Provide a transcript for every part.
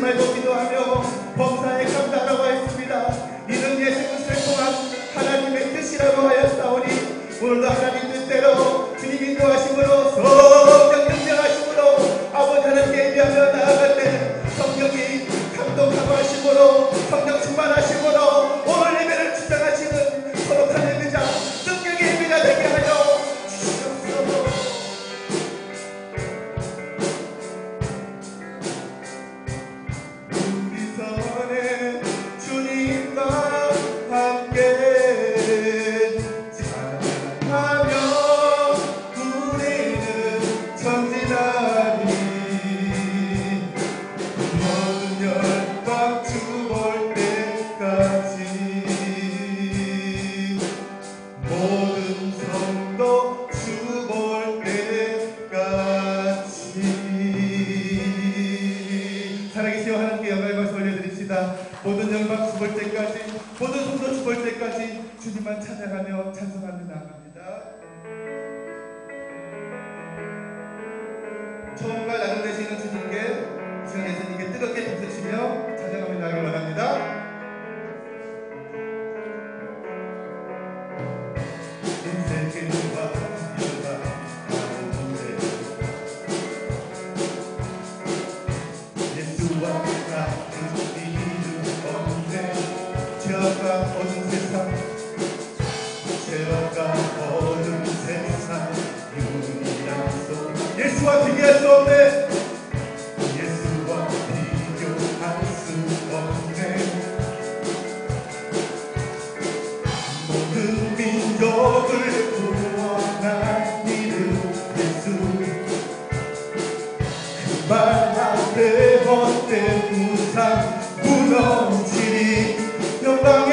말고 기도하며 범사에 감사하라고 했습니다. 이는 예수님을 통한 하나님의 뜻이라고 하였사오니 오늘도 하나님 뜻대로 주님 인도하심으로 성령 능력하심으로 아버지 하나님께 예비하며 나아갈 때 성령이 감동하고 하심으로 성령 충만하심으로 오늘 예배를 주장하시는 거룩한 예배자 능력의 예배가 되게 하여 주시옵소서. 우리 선에 주님과 함께 찬양하며 우리는 전진하리. 모든 열방 주 볼 때까지 모든 성도 주 볼 때까지. 살아계시오 하나님께 영광의 박수 올려드립시다. 모든 영광 주 볼 때까지 모든 성도 주 볼 때까지 주님만 찬양하며 찬송하며 나아갑니다. 처음과 나중 되시는 주님께 주님 예수님께 뜨겁게 박수치며 찬양하며 나아가기 원합니다. 인생과 이유가 다른데 예수와 같은 이유 없네. 죄악과 어두운 세상 죄악과 어두운 세상 유일한 속 예수와 비교할 수 없네. 예수와 비교할 수 없네. 모든 민족을 구원한 이름 예수. 그 말 앞에 헛된 우상 무너지리. 영광의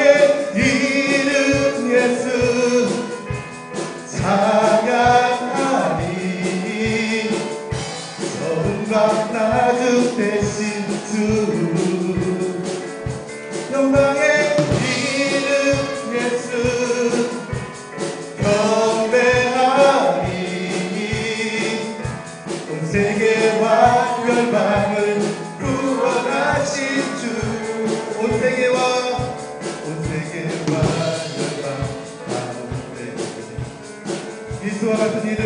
이름 예수 찬양하리. 처음과 나중 되신 주 영광의 이름 예수 경배하리. 온 세계와 열방을 구원하신 주. 온 세계와 열방 가운데 예수와 같은 이름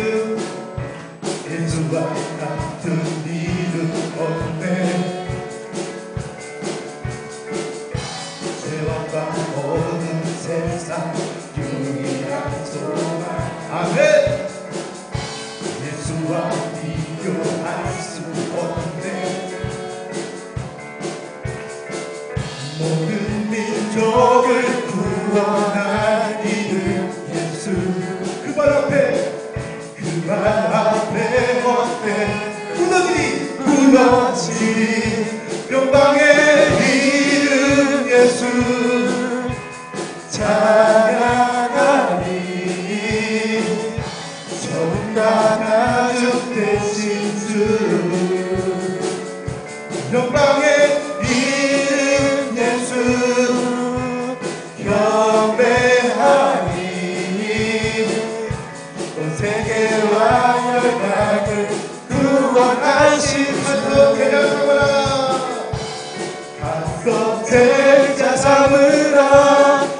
예수와 같은 이름 없네. 죄악과 어두운 세상 유일한 소망 아멘. 예수와 비교할 수 없네. 모든 민족을 구원한 이름 예수. 그 말 앞에 헛된 무너지리. 영광의 이름 예수 찬양하리. 처음과 나중 되신 주 영광의 이름 예수 경배하리. 온 세계와 열방을 구원하신 주. 가서 제자 삼으라.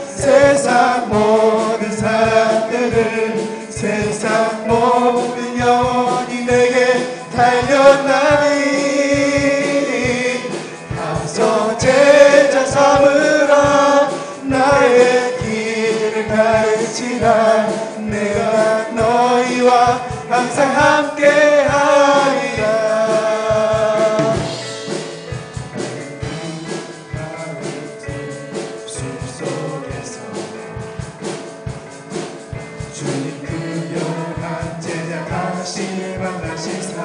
세상 모든 사람들을 세상 모든 영혼이 내게 달려나니. 가서 제자 삼으라. 나의 길을 가르치라. 내가 너희와 항상 함께하리라. 숲속에서 주님 그 영원한 제자 다시 만나시사.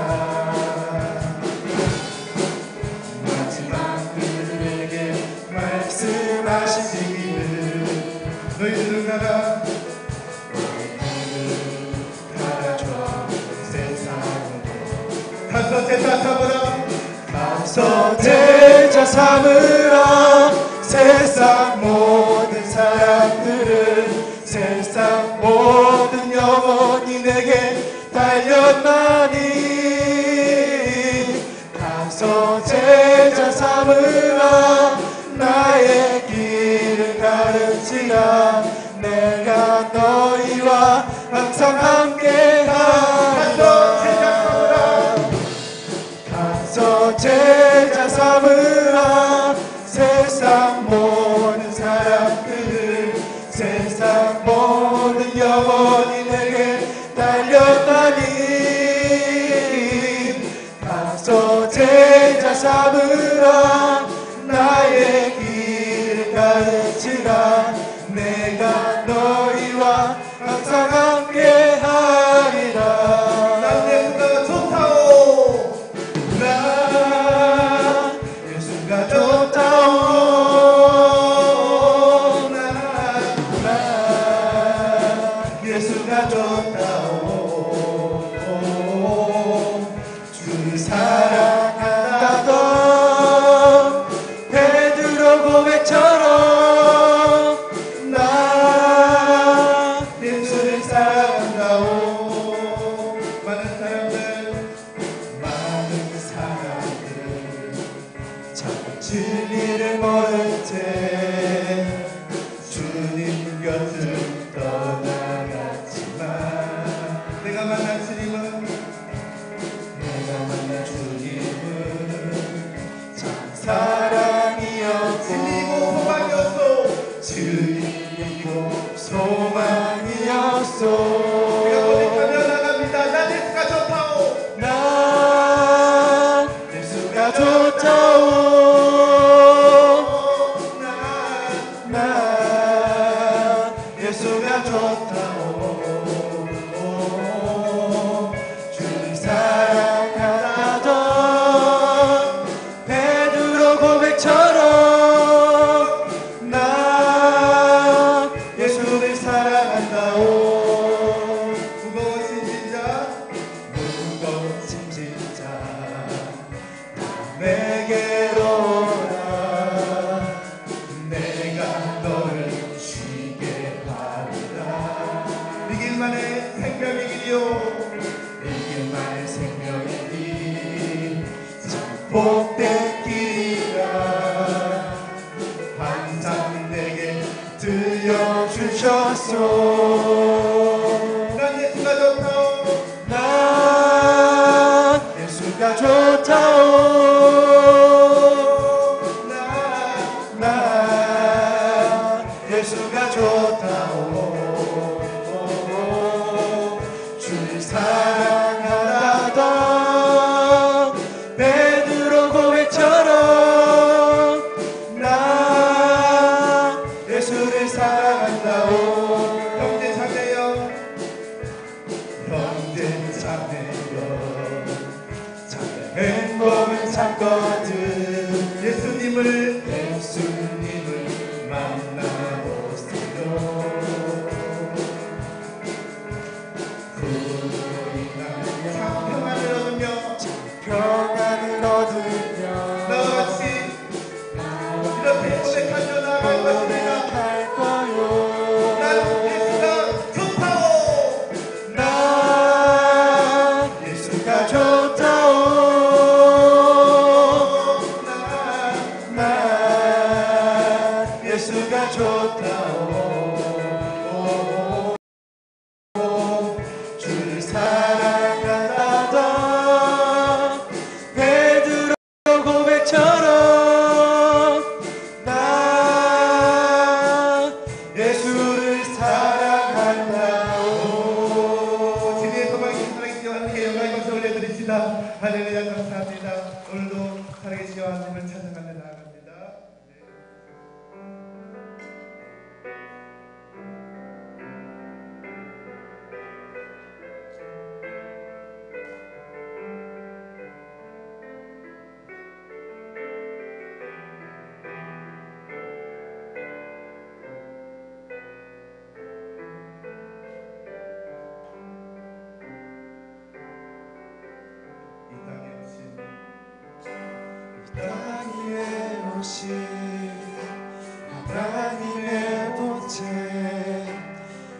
마지막 그들에게 말씀하시기를 너희들은 가라. 가서 제자 삼으라. 가서 제자 삼으라. 세상 모든 사람들을 세상 모든 영혼이 내게 달렸나니. 가서 제자 삼으라. 삼으라 나의 길을 가르치라 내가 너희와 항상 함께하리라 가서 제자 삼으라 세상 모든 사람들을 세상 모든 영혼이 내게 달려가니 가서 제자 삼으라 나의 길을 가르치라 내가 너희와 항상 함께하리라 난 예수가 좋다오 나 예수가 좋다오 나 예수가 좋다오 주를 사랑한다던 베드로 고백처럼 나 예수를 사랑한다오 많은 사람들 참 진리를 모른 채 주님 곁을 떠나갔지만 내가 만난 주님은 참 사랑이었고 진리이고 소망이었소 진리이고 소망이었소 내가 고백하며 나갑니다 난 예수가 좋다오 난 예수가 좋다오 난 예수가 좋다오 주를 사랑한다던 베드로 고백처럼 난 예수를 사랑한다오 무거우신 진자 무거워진 진짜 내게로 오라 내가 너를 쉬게 하리라 이 길만의 생명의 길이요 이 길만의 생명의 길 참 복된 길이라 항상 내게 들려주셨소 난 예수가 좋다오 난 예수가 좋다오 난 예수가 좋다오 주를 사랑하던 베드로 고백처럼 난 예수를 사랑한다오 형제 자매여 형제 자매여 자매 행복은 참거든 예수님을 만나보세요 평안을 얻으며 평안을 얻으며 나와 같이 이렇게 고백하며 나아갈 것입니다 할 거요 난 예수가 좋다오 난 예수가 좋다오 난 예수가 좋다오 주를 사랑한다던 베드로 고백처럼 난 예수를 사랑한다오 진리의 소망이 살아계시와 하나님께 영광의 감사 올려드립니다 할렐루야 감사합니다 오늘도 살아계시와 하나님을 찬양하며 나아갑니다 이 땅에 오신 하나님의 본체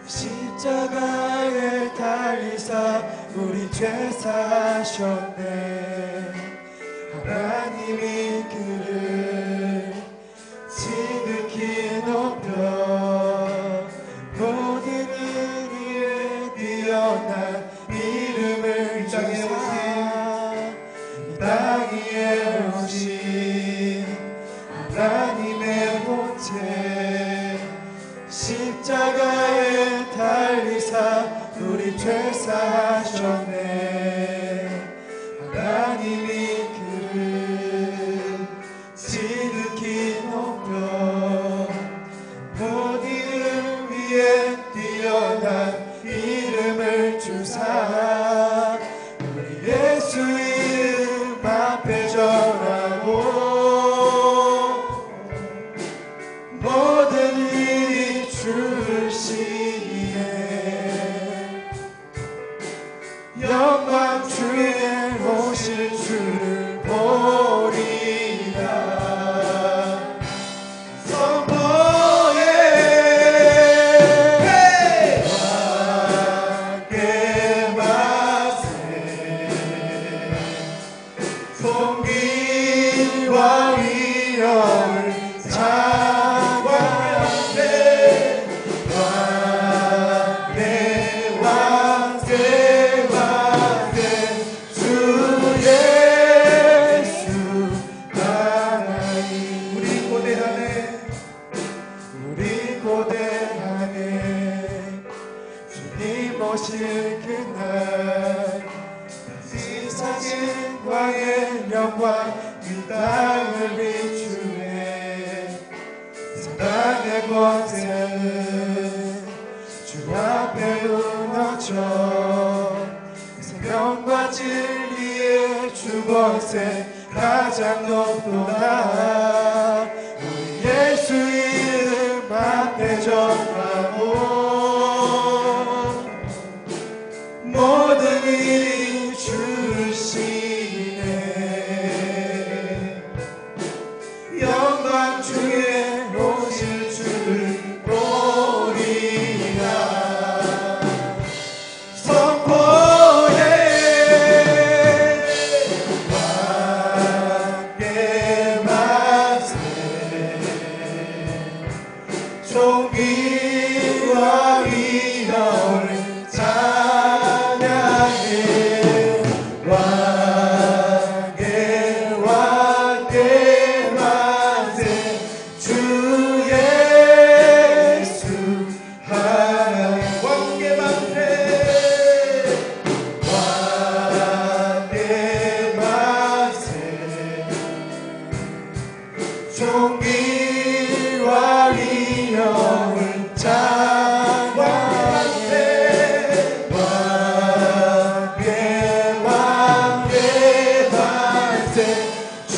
십자가에 달리사 우리 죄 사셨네 하나님이 그를 곳에 주 앞에 무너져 생명과 진리의 주곳에 가장 높도다. 우리 예수 이름 앞에 전하고 모든 일이 주시네. 영광 중에 오실 주를 보리라. 선포해 함께 만세 존귀와 위엄을 찬양해. 왕께 왕께 만세 주 예수 하나님. 왕께 만세 왕께 만세 존귀와 위엄을 찬양해. 왕께 왕께 만세 주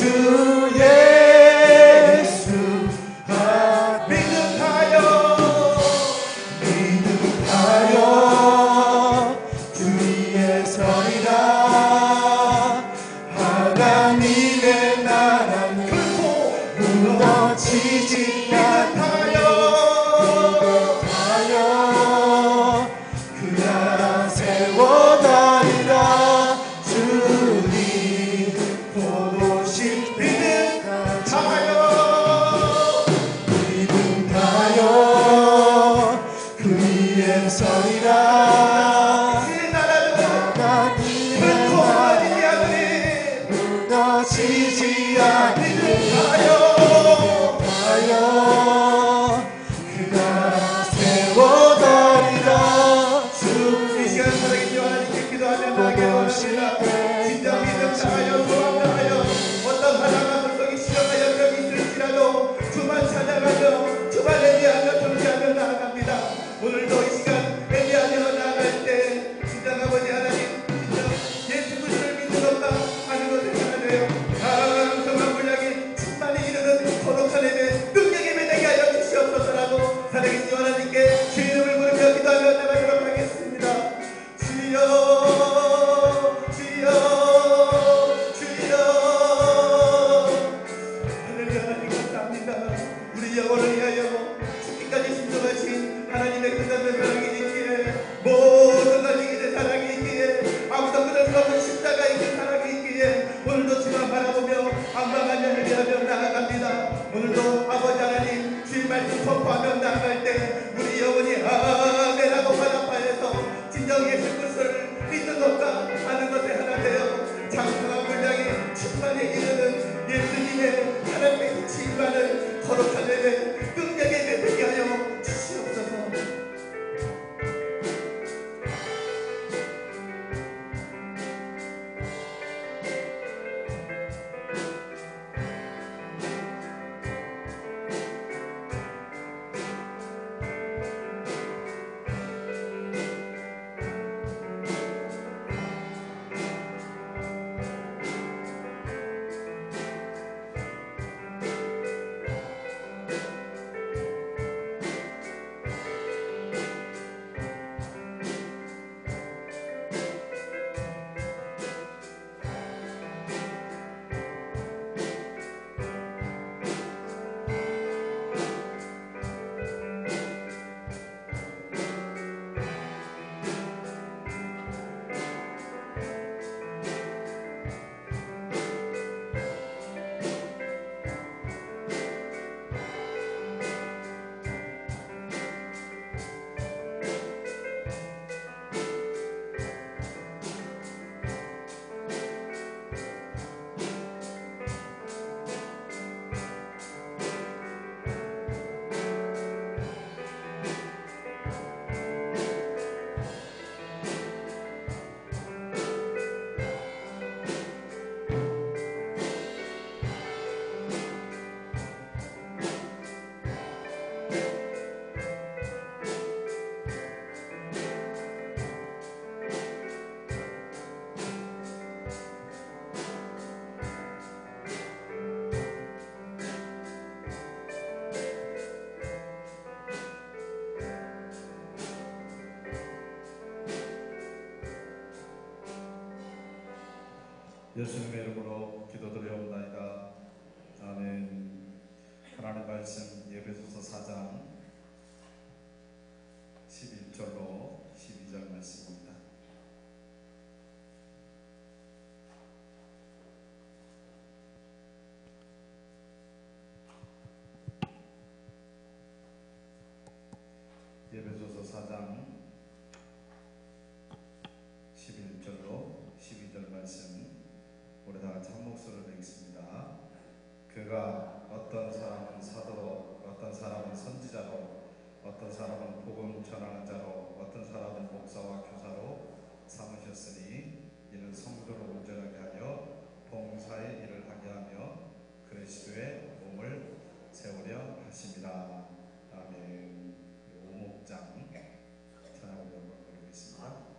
예수 하나님. 믿음하여 믿음하여 주위에 서리라. 하나님의 나라는 결코 무너지지 믿음하여 않아요. 그 나라 세워나리라. 주님 보고 싶을 때까지 믿음하여 그 위에 서리라. 이 나라는 하나님의 결코 무너지지 나라 않으니 무너지지 않으리. 믿음하여 하여 그 나라 세워나리라. 이 시간 살아계신 하나님께 기도하며 나에게 원합니다. 진정 믿음하여 소망하여 어떤 하나가 불성이 시험하여 병이 있을지라도 주만 찬양하며 주만 예배하며 경배하며 나아갑니다. 오늘도 이 시간 예배하며 나아갈 때 진정 아버지 하나님 진정 예수 그리스도를 믿는다 하는 것을 생각하여 강성한 분량이 충만히 이르는 거룩한 예배 능력 예배 되게 하여 주시옵소서라고 살아계신 하나님께 주 이름을 부르며 기도하며 나가도록 하겠습니다. 주여 주여 주여. 할렐루야. 하나님 감사합니다. 우리 영혼을 위하여 죽기까지 신성하신 하나님의 끝없는 사랑이 있기에 모든 가정의 사랑이 있기에 아무도 끊을 수 없는 십자가 있는 사랑이 있기에 오늘도 주만 바라보며 안방하며 예배하며 나아갑니다. 오늘도 아버지 하나님 주의 말씀 선포하며 나아갈 때 우리 영혼이 아멘하고 바다파에서 진정 예수 그리스도를 믿는 것과 아는 것에 하나 되어 장성한 분량이 충만히 이르는 예수님의 하나님의 빛이 임하는 거룩한 예배 능력의 예배 되게 하여 주시옵소서. 예수님의 이름으로 기도드려옵나이다. 아멘. 하나님 말씀 에베소서 4장 11절로 12절 말씀입니다. 에베소서 4장 11절로 12절 말씀 우리 다 같이 한 목소리로 읽습니다. 그가 어떤 사람은 사도로, 어떤 사람은 선지자로, 어떤 사람은 복음 전하는 자로, 어떤 사람은 목사와 교사로 삼으셨으니 이는 성도를 온전하게 하며 봉사의 일을 하게 하며 그리스도의 몸을 세우려 하심이라. 아멘. 오목장 찬양을 부르겠습니다.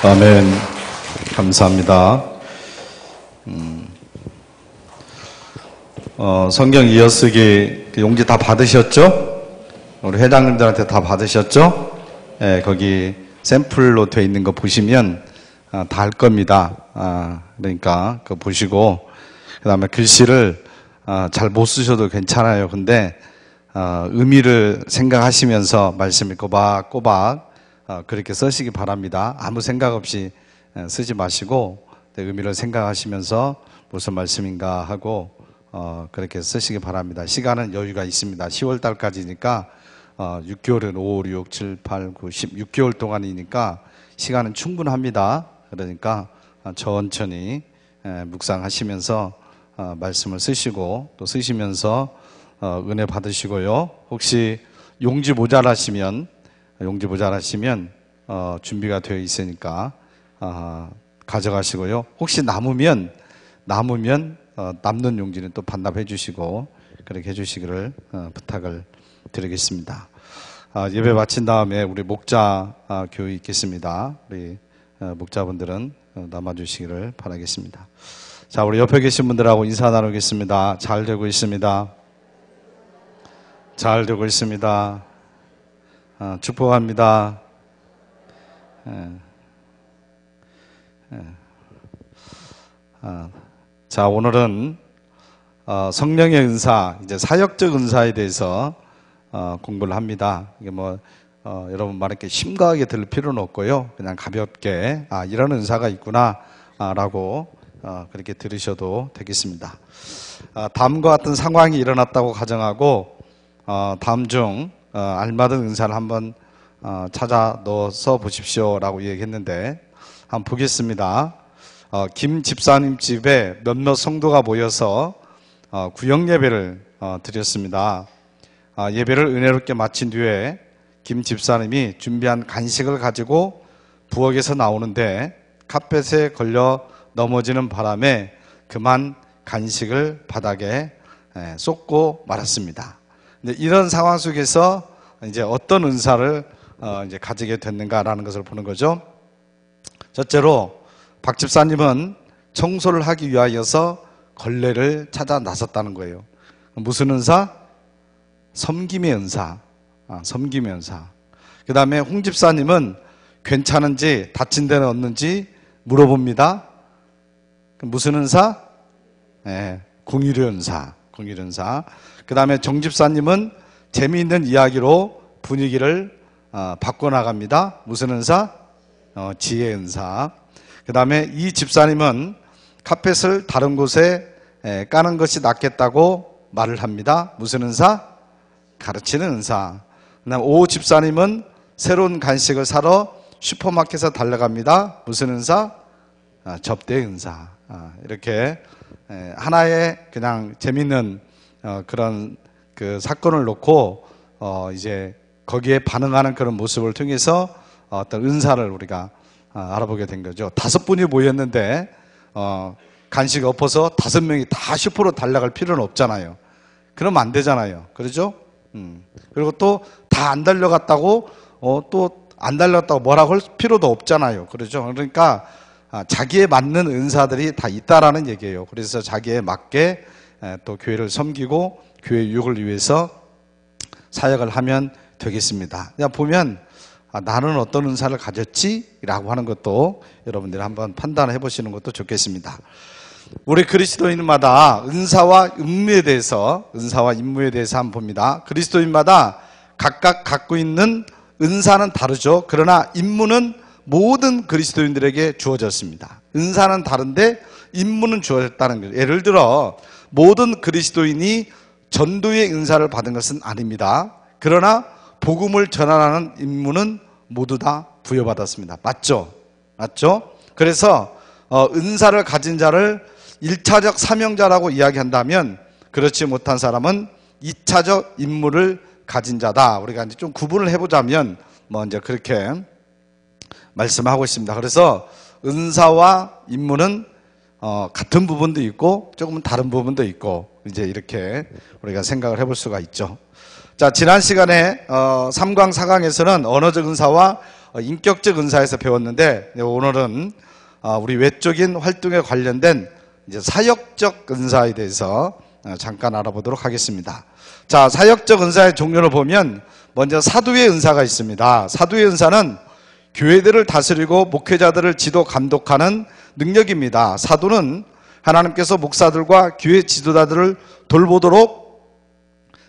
아멘. 감사합니다. 성경 이어쓰기 용지 다 받으셨죠? 우리 회장님들한테 다 받으셨죠? 예, 거기 샘플로 되어 있는 거 보시면 다 할 겁니다. 그러니까 그거 보시고 그 다음에 글씨를 잘 못 쓰셔도 괜찮아요. 근데 의미를 생각하시면서 말씀을 꼬박꼬박 그렇게 쓰시기 바랍니다. 아무 생각 없이 쓰지 마시고 의미를 생각하시면서 무슨 말씀인가 하고 그렇게 쓰시기 바랍니다. 시간은 여유가 있습니다. 10월 달까지니까 6개월은 5, 6, 7, 8, 9, 10, 6개월 동안이니까 시간은 충분합니다. 그러니까 천천히 묵상하시면서 말씀을 쓰시고 또 쓰시면서 은혜 받으시고요. 혹시 용지 모자라시면 준비가 되어 있으니까 가져가시고요. 혹시 남으면 남는 용지는 또 반납해 주시고 그렇게 해주시기를 부탁을 드리겠습니다. 예배 마친 다음에 우리 목자 교회 있겠습니다. 우리 목자분들은 남아주시기를 바라겠습니다. 자, 우리 옆에 계신 분들하고 인사 나누겠습니다. 잘 되고 있습니다. 잘 되고 있습니다. 축복합니다. 자, 오늘은 성령의 은사, 이제 사역적 은사에 대해서 공부를 합니다. 이게 여러분 말 이렇게 심각하게 들을 필요는 없고요. 그냥 가볍게 이런 은사가 있구나라고 그렇게 들으셔도 되겠습니다. 다음과 같은 상황이 일어났다고 가정하고 다음 중 알맞은 은사를 한번 찾아 넣어서 보십시오라고 얘기했는데 한번 보겠습니다. 김 집사님 집에 몇몇 성도가 모여서 구역 예배를 드렸습니다. 예배를 은혜롭게 마친 뒤에 김 집사님이 준비한 간식을 가지고 부엌에서 나오는데 카펫에 걸려 넘어지는 바람에 그만 간식을 바닥에 쏟고 말았습니다. 근데 이런 상황 속에서 이제 어떤 은사를 이제 가지게 됐는가라는 것을 보는 거죠. 첫째로 박 집사님은 청소를 하기 위하여서 걸레를 찾아 나섰다는 거예요. 무슨 은사? 섬김의 은사. 섬김의 은사. 그 다음에 홍 집사님은 괜찮은지 다친 데는 없는지 물어봅니다. 무슨 은사? 공의료 은사. 공의료 은사. 그 다음에 정 집사님은 재미있는 이야기로 분위기를 바꿔나갑니다. 무슨 은사? 지혜 은사. 그 다음에 이 집사님은 카펫을 다른 곳에 까는 것이 낫겠다고 말을 합니다. 무슨 은사? 가르치는 은사. 그 다음에 오 집사님은 새로운 간식을 사러 슈퍼마켓에 달려갑니다. 무슨 은사? 접대 은사. 이렇게 하나의 그냥 재밌는 그런 그 사건을 놓고 이제 거기에 반응하는 그런 모습을 통해서 어떤 은사를 우리가 알아보게 된 거죠. 5분이 모였는데 간식 엎어서 5명이 다 슈퍼로 달려갈 필요는 없잖아요. 그러면 안 되잖아요. 그렇죠? 그리고 또 다 안 달려갔다고 또 안 달렸다고 뭐라고 할 필요도 없잖아요. 그렇죠? 그러니까 자기에 맞는 은사들이 다 있다라는 얘기예요. 그래서 자기에 맞게 또 교회를 섬기고 교회 유익을 위해서 사역을 하면 되겠습니다. 그냥 보면 나는 어떤 은사를 가졌지? 라고 하는 것도 여러분들이 한번 판단해 보시는 것도 좋겠습니다. 우리 그리스도인마다 은사와 임무에 대해서 한번 봅니다. 그리스도인마다 각각 갖고 있는 은사는 다르죠. 그러나 임무는 모든 그리스도인들에게 주어졌습니다. 은사는 다른데 임무는 주어졌다는 거예요. 예를 들어 모든 그리스도인이 전도의 은사를 받은 것은 아닙니다. 그러나 복음을 전하라는 임무는 모두 다 부여받았습니다. 맞죠? 맞죠? 그래서 은사를 가진 자를 1차적 사명자라고 이야기한다면 그렇지 못한 사람은 2차적 임무를 가진 자다. 우리가 이제 좀 구분을 해보자면 이제 그렇게 말씀하고 있습니다. 그래서 은사와 임무는 같은 부분도 있고 조금은 다른 부분도 있고 이제 이렇게 우리가 생각을 해볼 수가 있죠. 자, 지난 시간에 3강 4강에서는 언어적 은사와 인격적 은사에서 배웠는데 오늘은 우리 외적인 활동에 관련된 이제 사역적 은사에 대해서 잠깐 알아보도록 하겠습니다. 자, 사역적 은사의 종류를 보면 먼저 사도의 은사가 있습니다. 사도의 은사는 교회들을 다스리고 목회자들을 지도 감독하는 능력입니다. 사도는 하나님께서 목사들과 교회 지도자들을 돌보도록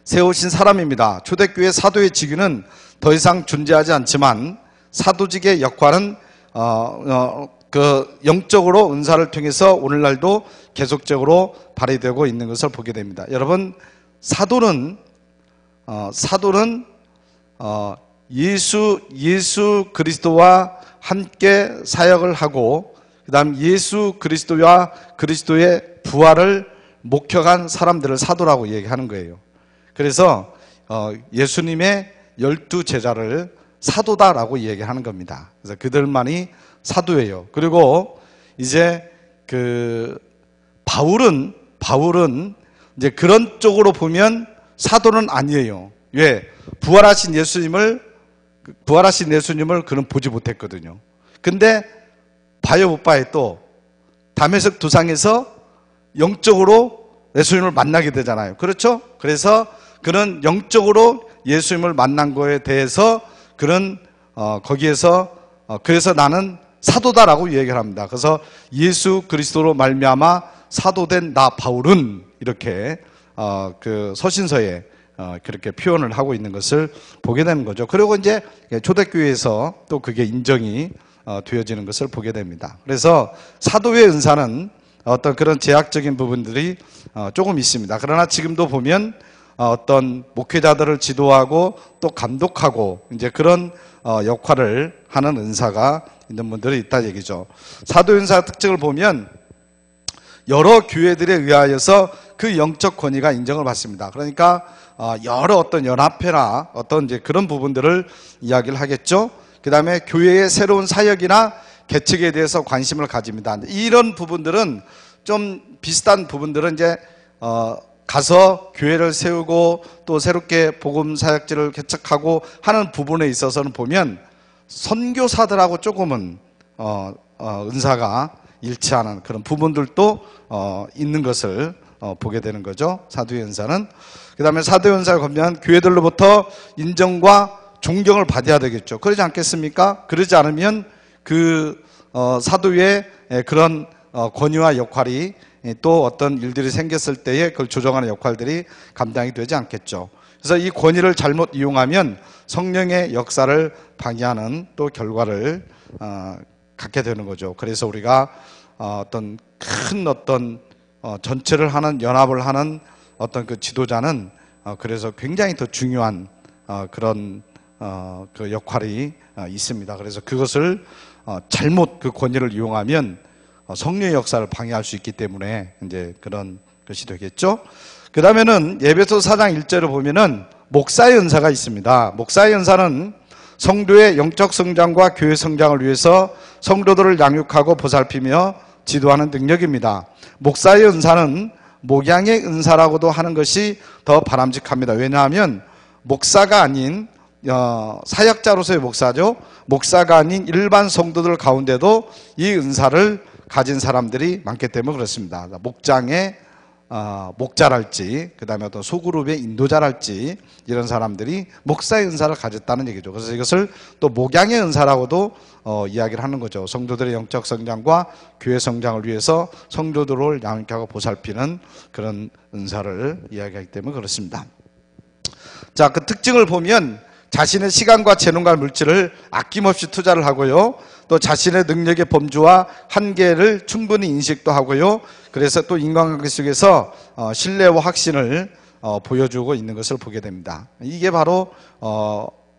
세우신 사람입니다. 초대교회 사도의 직위는 더 이상 존재하지 않지만 사도직의 역할은 그 영적으로 은사를 통해서 오늘날도 계속적으로 발휘되고 있는 것을 보게 됩니다. 여러분, 사도는 예수 그리스도와 함께 사역을 하고 그다음 예수 그리스도와 그리스도의 부활을 목격한 사람들을 사도라고 얘기하는 거예요. 그래서 예수님의 12 제자를 사도다라고 얘기하는 겁니다. 그래서 그들만이 사도예요. 그리고 이제 그 바울은 이제 그런 쪽으로 보면 사도는 아니에요. 왜? 부활하신 예수님을 그는 보지 못했거든요. 근데 봐요 못 봐요. 또 다메섹 도상에서 영적으로 예수님을 만나게 되잖아요. 그렇죠? 그래서 그는 영적으로 예수님을 만난 거에 대해서 그는 거기에서 그래서 나는 사도다라고 얘기를 합니다. 그래서 예수 그리스도로 말미암아 사도된 나 바울은 이렇게 그 서신서에 그렇게 표현을 하고 있는 것을 보게 되는 거죠. 그리고 이제 초대교회에서 또 그게 인정이 되어지는 것을 보게 됩니다. 그래서 사도의 은사는 어떤 그런 제약적인 부분들이 조금 있습니다. 그러나 지금도 보면 어떤 목회자들을 지도하고 또 감독하고 이제 그런 역할을 하는 은사가 있는 분들이 있다 얘기죠. 사도 은사 특징을 보면 여러 교회들에 의하여서 그 영적 권위가 인정을 받습니다. 그러니까 여러 어떤 연합회나 어떤 이제 그런 부분들을 이야기를 하겠죠. 그 다음에 교회의 새로운 사역이나 개척에 대해서 관심을 가집니다. 이런 부분들은 좀 비슷한 부분들은 이제 가서 교회를 세우고 또 새롭게 복음 사역지를 개척하고 하는 부분에 있어서는 보면 선교사들하고 조금은 은사가 일치하는 그런 부분들도 있는 것을 보게 되는 거죠. 사도의 은사는. 그 다음에 사도의 은사를 보면 교회들로부터 인정과 존경을 받아야 되겠죠. 그러지 않겠습니까? 그러지 않으면 그 사도의 그런 권위와 역할이 또 어떤 일들이 생겼을 때에 그걸 조정하는 역할들이 감당이 되지 않겠죠. 그래서 이 권위를 잘못 이용하면 성령의 역사를 방해하는 또 결과를 갖게 되는 거죠. 그래서 우리가 어떤 큰 전체를 하는 연합을 하는 어떤 그 지도자는 그래서 굉장히 더 중요한 그런 그 역할이 있습니다. 그래서 그것을 잘못 그 권위를 이용하면 성령의 역사를 방해할 수 있기 때문에 이제 그런 것이 되겠죠. 그 다음에는 에베소 4장 1절을 보면은 목사의 은사가 있습니다. 목사의 은사는 성도의 영적 성장과 교회 성장을 위해서 성도들을 양육하고 보살피며 지도하는 능력입니다. 목사의 은사는 목양의 은사라고도 하는 것이 더 바람직합니다. 왜냐하면 목사가 아닌 사역자로서의 목사죠. 목사가 아닌 일반 성도들 가운데도 이 은사를 가진 사람들이 많기 때문에 그렇습니다. 목장의 목자랄지, 그 다음에 어떤 소그룹의 인도자랄지 이런 사람들이 목사의 은사를 가졌다는 얘기죠. 그래서 이것을 또 목양의 은사라고도 이야기를 하는 거죠. 성도들의 영적 성장과 교회 성장을 위해서 성도들을 양육하고 보살피는 그런 은사를 이야기하기 때문에 그렇습니다. 자, 그 특징을 보면 자신의 시간과 재능과 물질을 아낌없이 투자를 하고요. 또 자신의 능력의 범주와 한계를 충분히 인식도 하고요. 그래서 또 인간관계 속에서 신뢰와 확신을 보여주고 있는 것을 보게 됩니다. 이게 바로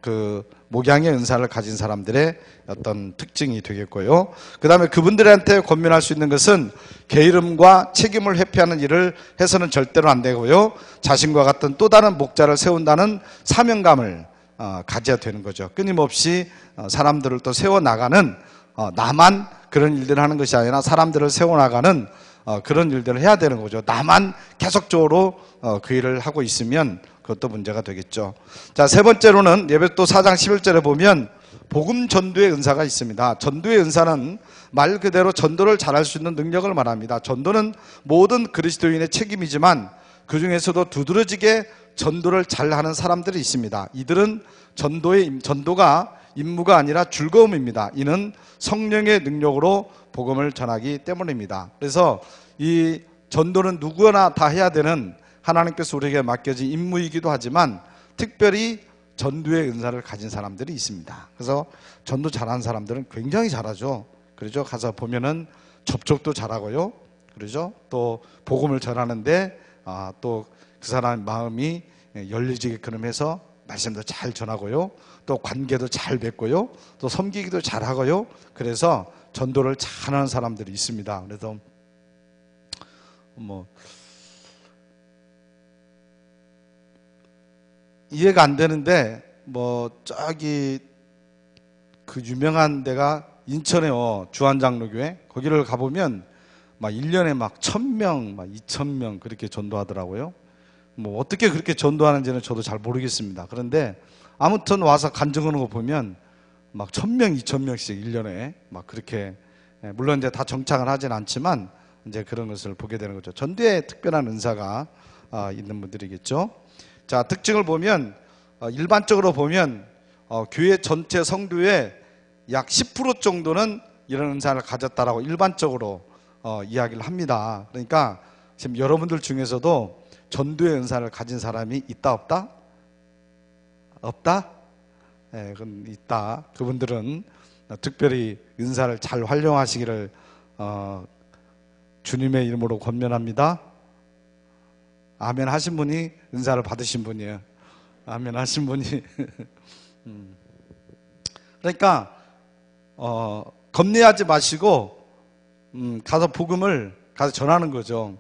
그 목양의 은사를 가진 사람들의 어떤 특징이 되겠고요. 그 다음에 그분들한테 권면할 수 있는 것은 게으름과 책임을 회피하는 일을 해서는 절대로 안 되고요. 자신과 같은 또 다른 목자를 세운다는 사명감을 가져야 되는 거죠. 끊임없이 사람들을 또 세워나가는 나만 그런 일들을 하는 것이 아니라 사람들을 세워나가는 그런 일들을 해야 되는 거죠. 나만 계속적으로 그 일을 하고 있으면 그것도 문제가 되겠죠. 자, 세 번째로는 에베소 4장 11절에 보면 복음 전도의 은사가 있습니다. 전도의 은사는 말 그대로 전도를 잘할 수 있는 능력을 말합니다. 전도는 모든 그리스도인의 책임이지만 그 중에서도 두드러지게 전도를 잘하는 사람들이 있습니다. 이들은 전도가 임무가 아니라 즐거움입니다. 이는 성령의 능력으로 복음을 전하기 때문입니다. 그래서 이 전도는 누구나 다 해야 되는 하나님께서 우리에게 맡겨진 임무이기도 하지만 특별히 전도의 은사를 가진 사람들이 있습니다. 그래서 전도 잘하는 사람들은 굉장히 잘하죠. 그렇죠? 가서 보면은 접촉도 잘하고요. 그렇죠? 또 복음을 전하는데 또 그 사람의 마음이 열리게끔 해서 말씀도 잘 전하고요. 또 관계도 잘 맺고요. 또 섬기기도 잘 하고요. 그래서 전도를 잘하는 사람들이 있습니다. 그래서 이해가 안 되는데 저기 그 유명한 데가 인천의 주한장로교회 거기를 가보면 막 1년에 막 1000명, 막 2000명 그렇게 전도하더라고요. 뭐 어떻게 그렇게 전도하는지는 저도 잘 모르겠습니다. 그런데 아무튼 와서 간증하는 거 보면 막 1000명, 2000명씩 1년에 막 그렇게, 물론 이제 다 정착을 하진 않지만 이제 그런 것을 보게 되는 거죠. 전도에 특별한 은사가 있는 분들이겠죠. 자, 특징을 보면 일반적으로 보면 교회 전체 성도의 약 10% 정도는 이런 은사를 가졌다라고 일반적으로 이야기를 합니다. 그러니까 지금 여러분들 중에서도 전도의 은사를 가진 사람이 있다 없다? 없다? 네, 그건 있다. 그분들은 특별히 은사를 잘 활용하시기를 주님의 이름으로 권면합니다. 아멘 하신 분이 은사를 받으신 분이에요. 아멘 하신 분이 그러니까 겁내하지 마시고 가서 복음을 가서 전하는 거죠.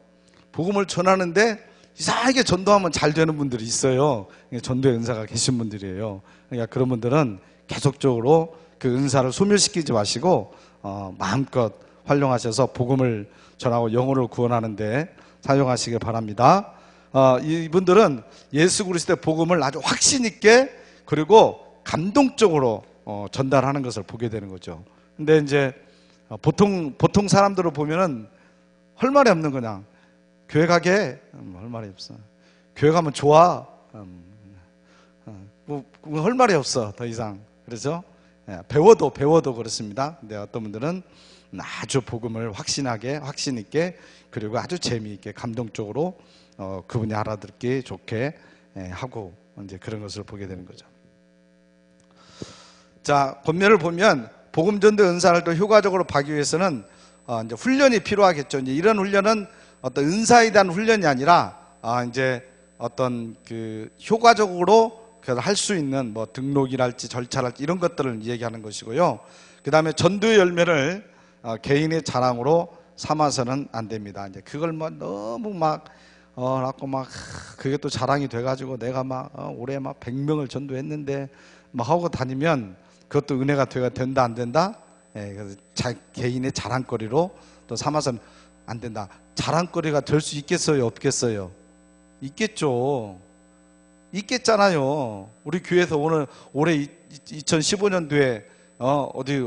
복음을 전하는데 이상하게 전도하면 잘 되는 분들이 있어요. 전도의 은사가 계신 분들이에요. 그러니까 그런 분들은 계속적으로 그 은사를 소멸시키지 마시고 마음껏 활용하셔서 복음을 전하고 영혼을 구원하는데 사용하시길 바랍니다. 이분들은 예수 그리스도의 복음을 아주 확신 있게 그리고 감동적으로 전달하는 것을 보게 되는 거죠. 근데 이제 보통 사람들을 보면은 할 말이 없는 그냥 교회 가게 할 말이 없어. 교회 가면 좋아. 뭐 할 말이 없어 더 이상. 그래서 배워도 그렇습니다. 근데 어떤 분들은 아주 복음을 확신하게 확신 있게 그리고 아주 재미있게 감동적으로 그분이 알아듣기 좋게 하고 이제 그런 것을 보게 되는 거죠. 자, 본면을 보면 복음 전도 은사를 또 효과적으로 받기 위해서는 이제 훈련이 필요하겠죠. 이제 이런 훈련은 어떤 은사에 대한 훈련이 아니라 이제 어떤 그 효과적으로 할 수 있는 뭐 등록이랄지 절차랄지 이런 것들을 얘기하는 것이고요. 그 다음에 전도의 열매를 개인의 자랑으로 삼아서는 안 됩니다. 이제 그걸 뭐 너무 갖고 그게 또 자랑이 돼가지고 내가 올해 100명을 전도했는데 하고 다니면 그것도 은혜가 된다 안 된다? 그래서 개인의 자랑거리로 또 삼아서는 안 된다. 자랑거리가 될 수 있겠어요? 없겠어요? 있겠죠. 있겠잖아요. 우리 교회에서 올해 2015년도에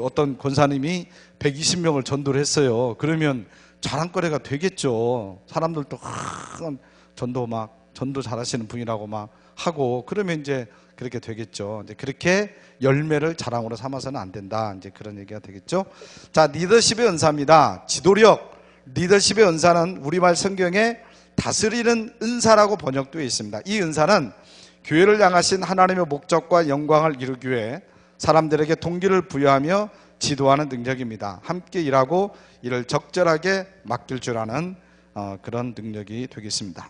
어떤 권사님이 120명을 전도를 했어요. 그러면 자랑거리가 되겠죠. 사람들도 전도 잘하시는 분이라고 하고 그러면 이제 그렇게 되겠죠. 이제 그렇게 열매를 자랑으로 삼아서는 안 된다. 이제 그런 얘기가 되겠죠. 자, 리더십의 은사입니다. 지도력, 리더십의 은사는 우리말 성경에 다스리는 은사라고 번역되어 있습니다. 이 은사는 교회를 향하신 하나님의 목적과 영광을 이루기 위해 사람들에게 동기를 부여하며 지도하는 능력입니다. 함께 일하고 이를 적절하게 맡길 줄 아는 그런 능력이 되겠습니다.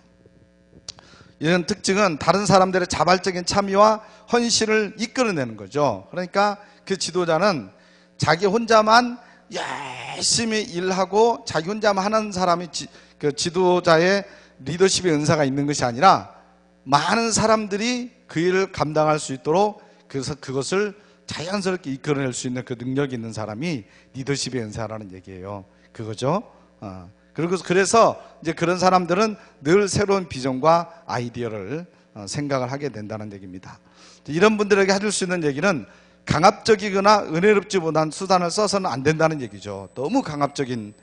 이런 특징은 다른 사람들의 자발적인 참여와 헌신을 이끌어내는 거죠. 그러니까 그 지도자는 자기 혼자만 열심히 일하고 자기 혼자만 하는 사람이 그 지도자의 리더십의 은사가 있는 것이 아니라 많은 사람들이 그 일을 감당할 수 있도록 그것을 자연스럽게 이끌어낼 수 있는 그 능력이 있는 사람이 리더십의 은사라는 얘기예요. 그거죠. 그래서 이제 그런 사람들은 늘 새로운 비전과 아이디어를 생각을 하게 된다는 얘기입니다. 이런 분들에게 해줄 수 있는 얘기는 강압적이거나 은혜롭지 못한 수단을 써서는 안 된다는 얘기죠. 너무 강압적인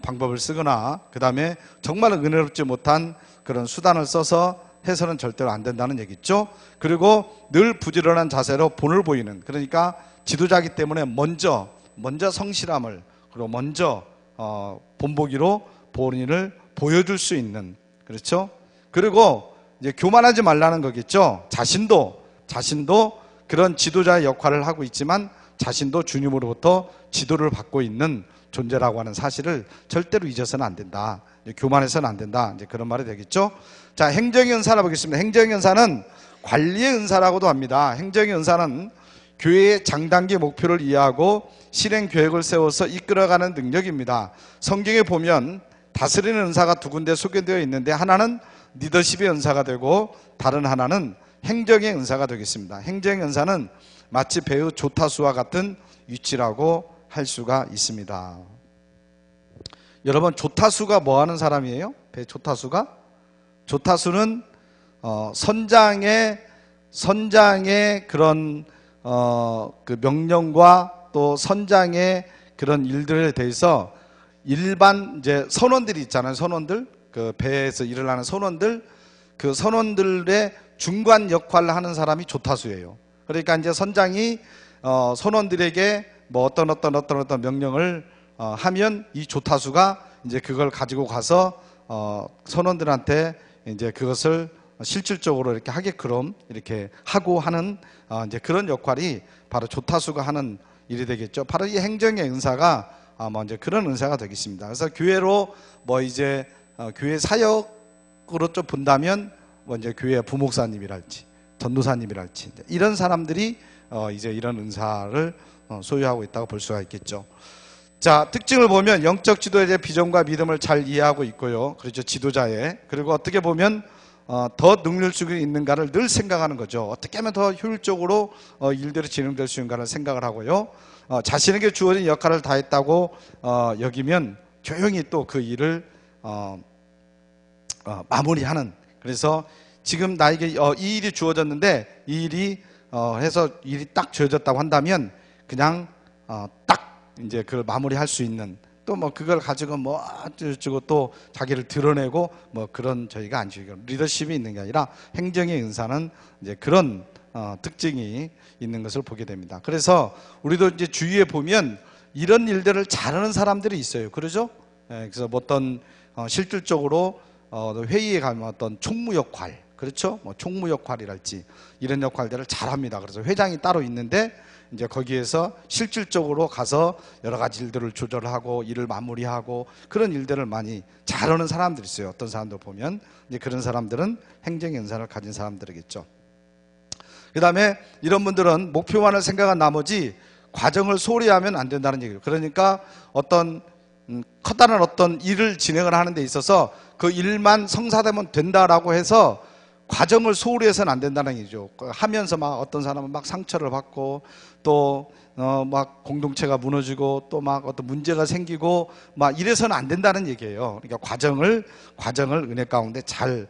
방법을 쓰거나 그 다음에 정말 은혜롭지 못한 그런 수단을 써서 해서는 절대로 안 된다는 얘기죠. 그리고 늘 부지런한 자세로 본을 보이는, 그러니까 지도자이기 때문에 먼저 성실함을 그리고 먼저 본보기로 본인을 보여줄 수 있는, 그렇죠? 그리고 이제 교만하지 말라는 거겠죠. 자신도 그런 지도자의 역할을 하고 있지만 자신도 주님으로부터 지도를 받고 있는 존재라고 하는 사실을 절대로 잊어서는 안 된다. 교만해서는 안 된다. 이제 그런 말이 되겠죠. 자, 행정의 은사를 보겠습니다. 행정의 은사는 관리의 은사라고도 합니다. 행정의 은사는 교회의 장단기 목표를 이해하고 실행 계획을 세워서 이끌어가는 능력입니다. 성경에 보면 다스리는 은사가 두 군데 소개되어 있는데 하나는 리더십의 은사가 되고 다른 하나는 행정의 은사가 되겠습니다. 행정의 은사는 마치 배우 조타수와 같은 위치라고 할 수가 있습니다. 여러분, 조타수가 뭐 하는 사람이에요? 배 조타수가? 조타수는 선장의 그런 그 명령과 또 선장의 그런 일들에 대해서 일반 이제 선원들이 있잖아요. 선원들, 그 배에서 일을 하는 선원들, 그 선원들의 중간 역할을 하는 사람이 조타수예요. 그러니까 이제 선장이 선원들에게 뭐 어떤 명령을 하면 이 조타수가 이제 그걸 가지고 가서 선원들한테 이제 그것을 실질적으로 이렇게 하게끔 이렇게 하고 하는 이제 그런 역할이 바로 조타수가 하는 일이 되겠죠. 바로 이 행정의 은사가 이제 그런 은사가 되겠습니다. 그래서 교회로 뭐 이제 교회 사역으로 좀 본다면 뭐 이제 교회 부목사님이랄지 전도사님이랄지 이런 사람들이 이제 이런 은사를 소유하고 있다고 볼 수가 있겠죠. 자, 특징을 보면 영적 지도에 대해 비전과 믿음을 잘 이해하고 있고요. 그렇죠. 지도자의. 그리고 어떻게 보면 더 능률적이 있는가를 늘 생각하는 거죠. 어떻게 하면 더 효율적으로 일들이 진행될 수 있는가를 생각을 하고요. 자신에게 주어진 역할을 다했다고 여기면 조용히 또 그 일을 마무리하는. 그래서 지금 나에게 이 일이 주어졌는데 이 일이 해서 일이 딱 주어졌다고 한다면 그냥 딱 이제 그걸 마무리할 수 있는, 또 뭐 그걸 가지고 뭐 어쩌고 또 자기를 드러내고 뭐 그런 저희가 아니죠. 리더십이 있는 게 아니라 행정의 은사는 이제 그런 특징이 있는 것을 보게 됩니다. 그래서 우리도 이제 주위에 보면 이런 일들을 잘하는 사람들이 있어요. 그러죠? 그래서 뭐 어떤 실질적으로 회의에 가면 어떤 총무 역할, 그렇죠? 뭐 총무 역할이랄지 이런 역할들을 잘합니다. 그래서 회장이 따로 있는데 이제 거기에서 실질적으로 가서 여러 가지 일들을 조절하고 일을 마무리하고 그런 일들을 많이 잘하는 사람들이 있어요. 어떤 사람들 보면 이제 그런 사람들은 행정의 은사를 가진 사람들이겠죠. 그 다음에 이런 분들은 목표만을 생각한 나머지 과정을 소홀히 하면 안 된다는 얘기예요. 그러니까 어떤 커다란 어떤 일을 진행을 하는 데 있어서 그 일만 성사되면 된다라고 해서 과정을 소홀히 해서는 안 된다는 얘기죠. 하면서 막 어떤 사람은 막 상처를 받고 또 막 공동체가 무너지고 또 막 어떤 문제가 생기고 막 이래서는 안 된다는 얘기예요. 그러니까 과정을 은혜 가운데 잘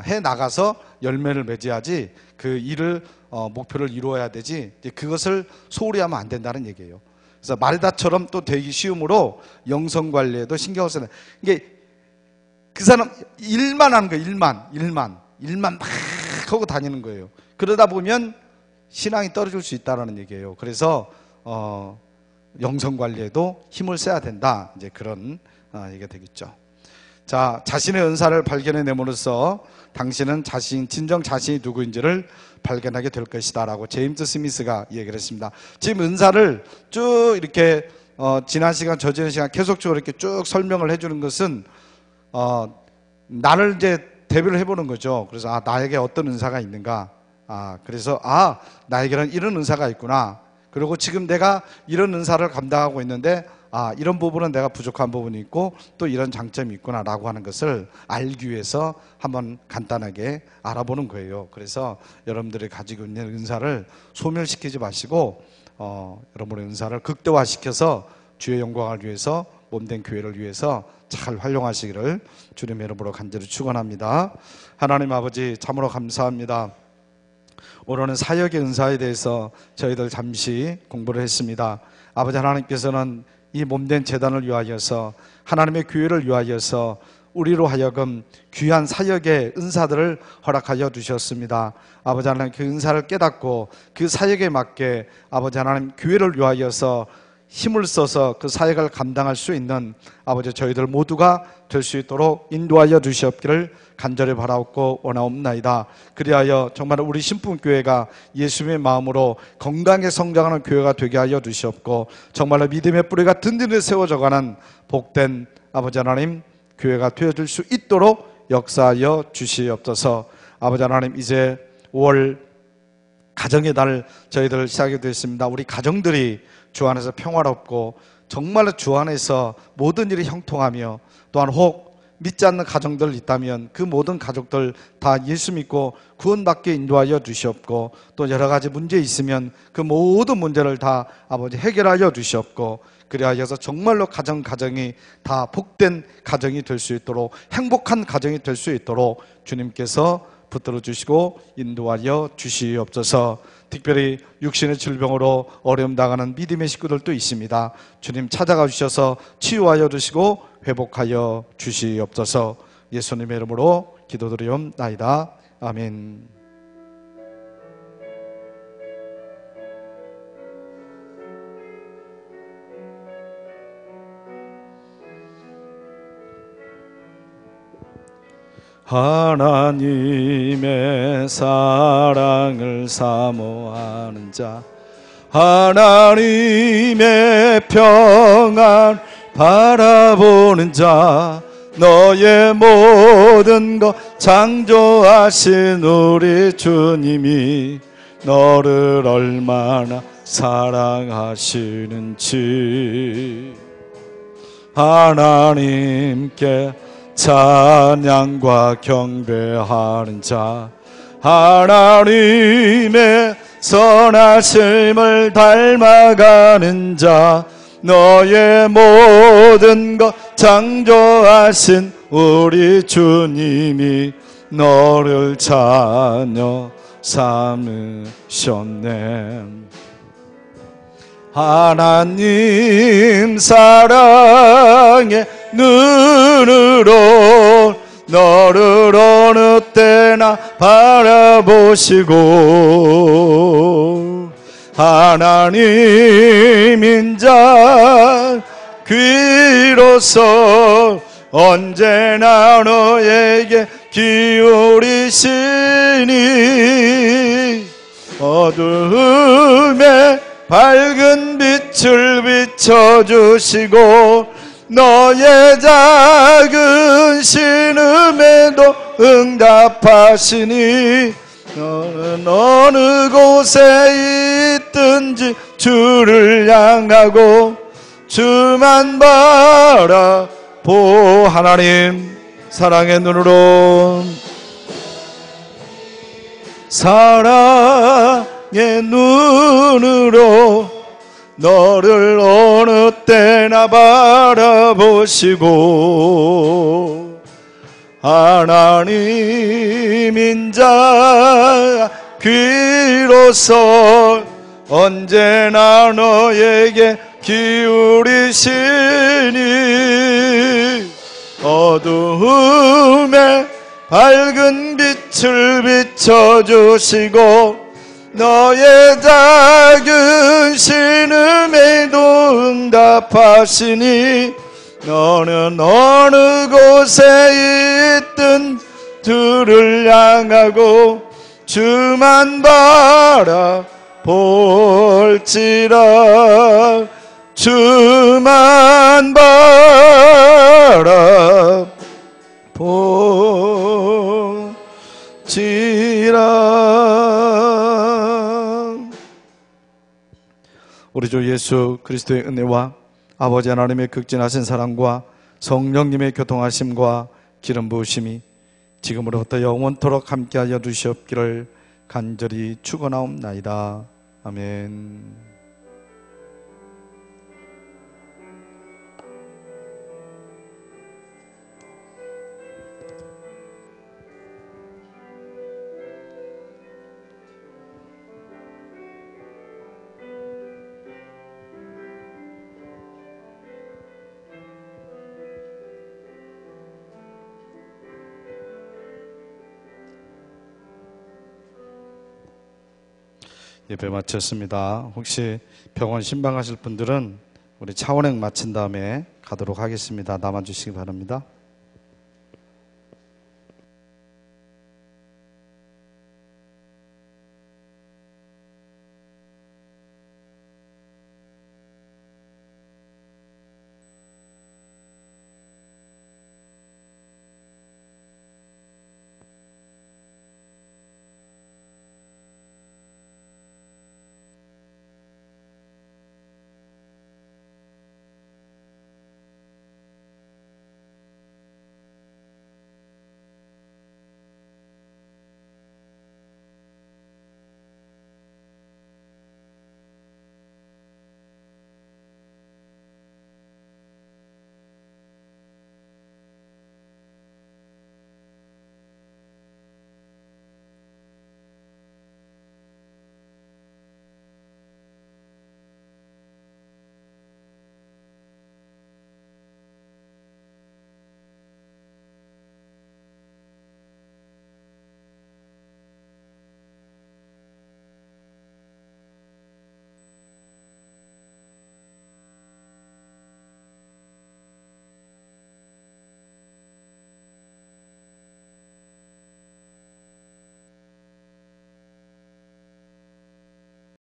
해 나가서 열매를 맺어야지 그 일을 목표를 이루어야 되지 그것을 소홀히 하면 안 된다는 얘기예요. 그래서 마르다처럼 또 되기 쉬움으로 영성 관리에도 신경을 쓰는, 이게 그 사람 일만 하는 거예요. 일만 막 하고 다니는 거예요. 그러다 보면 신앙이 떨어질 수 있다는 얘기예요. 그래서 영성 관리에도 힘을 써야 된다. 이제 그런 얘기가 되겠죠. 자, 자신의 은사를 발견해 내므로써 당신은 진정 자신이 누구인지를 발견하게 될 것이다라고 제임스 스미스가 얘기를 했습니다. 지금 은사를 쭉 이렇게 지난 시간, 저지난 시간 계속적으로 이렇게 쭉 설명을 해주는 것은 나를 이제 대비를 해보는 거죠. 그래서 나에게 어떤 은사가 있는가. 그래서 나에게는 이런 은사가 있구나. 그리고 지금 내가 이런 은사를 감당하고 있는데 이런 부분은 내가 부족한 부분이 있고 또 이런 장점이 있구나 라고 하는 것을 알기 위해서 한번 간단하게 알아보는 거예요. 그래서 여러분들이 가지고 있는 은사를 소멸시키지 마시고 여러분의 은사를 극대화시켜서 주의 영광을 위해서, 몸된 교회를 위해서 잘 활용하시기를 주님의 이름으로 간절히 축원합니다. 하나님 아버지, 참으로 감사합니다. 오늘은 사역의 은사에 대해서 저희들 잠시 공부를 했습니다. 아버지 하나님께서는 이 몸된 제단을 위하여서, 하나님의 교회를 위하여서 우리로 하여금 귀한 사역의 은사들을 허락하여 주셨습니다. 아버지 하나님, 그 은사를 깨닫고 그 사역에 맞게 아버지 하나님 교회를 위하여서 힘을 써서 그 사역을 감당할 수 있는 아버지 저희들 모두가 될 수 있도록 인도하여 주시옵기를 간절히 바라옵고 원하옵나이다. 그리하여 정말 우리 신분교회가 예수님의 마음으로 건강하게 성장하는 교회가 되게 하여 주시옵고, 정말로 믿음의 뿌리가 든든히 세워져가는 복된 아버지 하나님 교회가 되어줄 수 있도록 역사하여 주시옵소서. 아버지 하나님, 이제 5월 가정의 달 저희들 시작이 됐습니다. 우리 가정들이 주 안에서 평화롭고 정말로 주 안에서 모든 일이 형통하며, 또한 혹 믿지 않는 가정들 있다면 그 모든 가족들 다 예수 믿고 구원받게 인도하여 주시옵고, 또 여러 가지 문제 있으면 그 모든 문제를 다 아버지 해결하여 주시옵고, 그리하여서 정말로 가정이 다 복된 가정이 될 수 있도록, 행복한 가정이 될 수 있도록 주님께서 붙들어 주시고 인도하여 주시옵소서. 특별히 육신의 질병으로 어려움 당하는 믿음의 식구들도 있습니다. 주님 찾아가 주셔서 치유하여 주시고 회복하여 주시옵소서. 예수님의 이름으로 기도드리옵나이다. 아멘. 하나님의 사랑을 사모하는 자, 하나님의 평안 바라보는 자, 너의 모든 것 창조하신 우리 주님이 너를 얼마나 사랑하시는지 하나님께 찬양과 경배하는 자, 하나님의 선하심을 닮아가는 자, 너의 모든 것 창조하신 우리 주님이 너를 자녀 삼으셨네. 하나님 사랑의 눈으로 너를 어느 때나 바라보시고 하나님 인자 귀로서 언제나 너에게 기울이시니 어둠에 밝은 빛을 비춰주시고 너의 작은 신음에도 응답하시니 너는 어느 곳에 있든지 주를 향하고 주만 바라보. 하나님 사랑의 눈으로, 사랑의 눈으로 너를 어느 때나 바라보시고 하나님 인자 귀로서 언제나 너에게 기울이시니 어두움에 밝은 빛을 비춰주시고 너의 작은 신음에도 응답하시니 너는 어느 곳에 있든 주를 향하고 주만 바라볼지라. 주만 바라볼지라. 우리 주 예수 그리스도의 은혜와 아버지 하나님의 극진하신 사랑과 성령님의 교통하심과 기름 부으심이 지금으로부터 영원토록 함께하여 주시옵기를 간절히 축원하옵나이다. 아멘. 예배 마쳤습니다. 혹시 병원 신방하실 분들은 우리 차원행 마친 다음에 가도록 하겠습니다. 남아주시기 바랍니다.